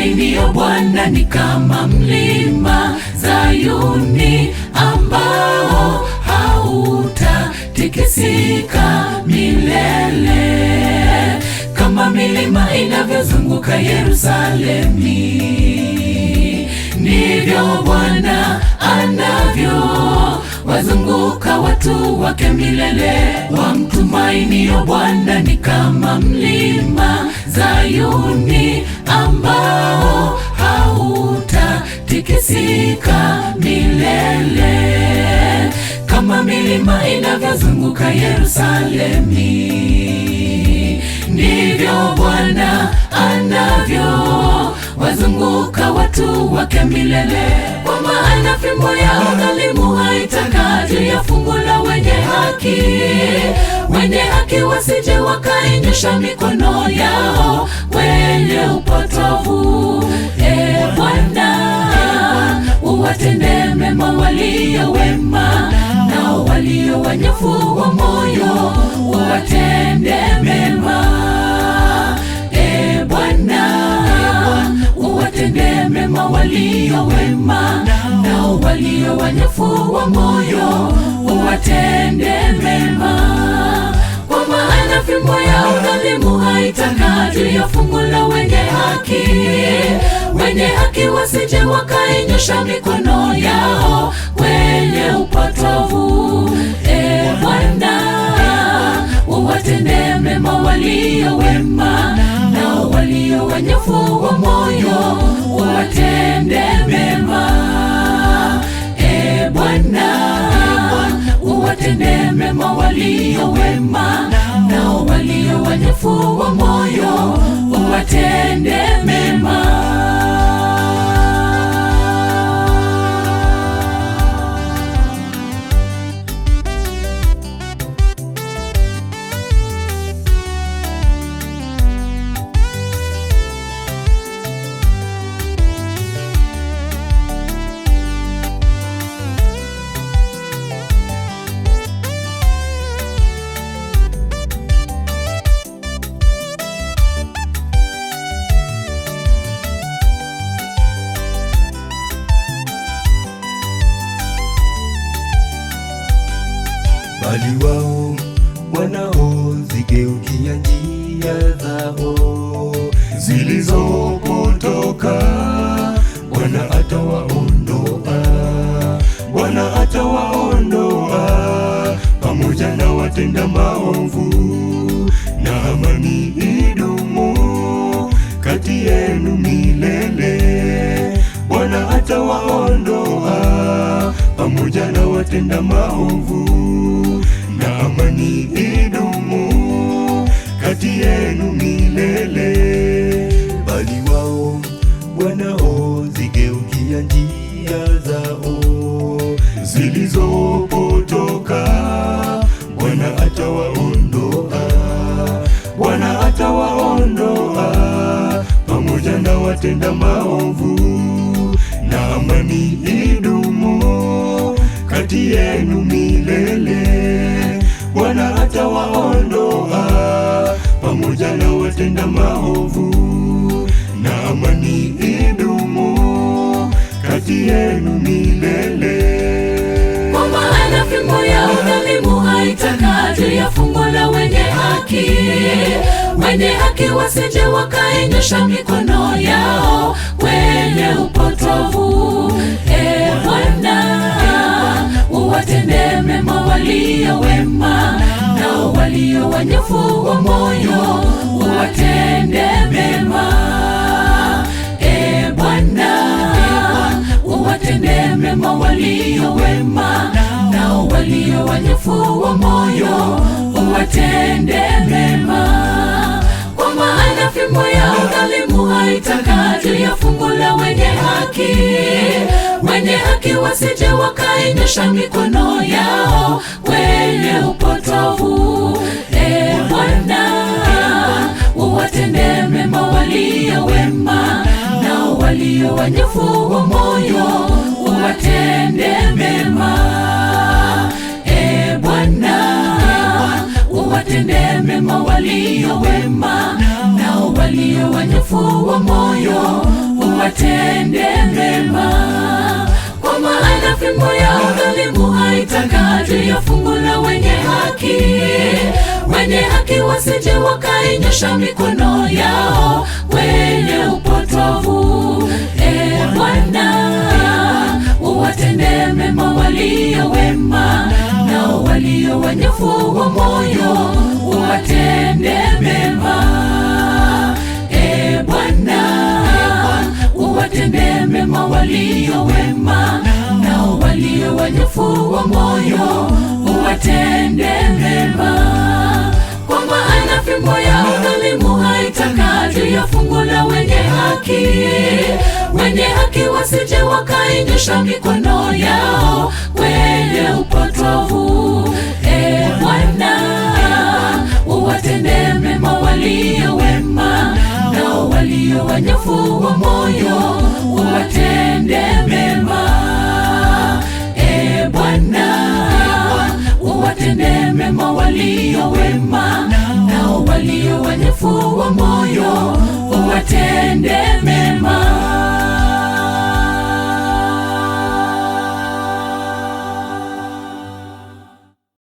Wamtumainio Bwana ni kama mlima Zayuni ambao hautatikisika milele, kama milima inavyozunguka Yerusalemi, ndivyo Bwana wazunguka watu wake milele. Wamtumainio Bwana ni kama mlima Zayuni ambao hautatikisika milele, kama milima inavyozunguka Yerusalemi, ndivyo Bwana wazunguka watu wake milele. Kwa maana fimbo ya udhalimu haitakaa juu ya fungu la wenye haki. Wenye haki wasije wakainyosha mikono yao wenye upotovu. Bwana, uwatende mema walio wema, nao walio wanyofu wa moyo uwatende mema. Uwatende mema walio wema, nao walio wanyofu wa moyo uwatende mema. Kwa maana fimbo ya udhalimu haitakaa juu ya fungu la wenye haki. Wenye haki wasije wakainyosha mikono yao wenye upotovu. Bwana, uwatende mema walio wema, nao walio wanyofu wa moyo uwatende mema. Bwana, uwatende mema walio wema, nao walio wanyofu wa moyo uwatende mema. Bali wao wanaozigeukia njia zao zilizopotoka, Bwana atawaondoa pamoja na watenda maovu, na amani idumu kati yenu milele. Bwana atawaondoa pamoja na watenda maovu, na amani idumu kati yenu milele. Bali wao wanaozigeukia njia zao zilizopotoka, Bwana atawaondoa pamoja na watenda maovu, na amani idumu kati yenu milele. Bwana atawaondoa pamoja na watenda maovu, na amani idumu kati yenu milele. Kwa maana fimbo ya udhalimu haitakaa juu ya fungu la wenye haki. Wenye haki wasije wakainyosha mikono yao wenye upotovu. Bwana, uwatende mema walio wema, nao walio wanyofu wa moyo uwatende mema. Bwana, uwatende mema walio wema, nao walio wanyofu wa moyo uwatende mema. Kwa maana fimbo ya udhalimu haitakaa juu ya fungu la wenye haki. Wenye haki wasije wakainyosha mikono yao wenye upotovu. Bwana, uwatende mema walio wema, nao walio wanyofu wa moyo uwatende mema. Bwana, uwatende mema walio wema, nao walio wanyofu wa moyo uwatende mema, kwa maana fimbo ya udhalimu haitakaa juu ya fungu la wenye haki. Wenye haki wasije wakainyosha mikono yao wenye upotovu. Bwana, uwatende mema walio wema, nao walio wanyofu wa moyo uwatende mema. Bwana, uwatende mema walio wema, nao walio wanyofu wa moyo uwatende mema, kwa maana fimbo ya udhalimu haitakaa juu ya fungu la wenye haki. Wenye haki wasije wakainyosha mikono yao wenye upotovu. Bwana, uwatende mema walio wema, nao walio wanyofu wa moyo uwatende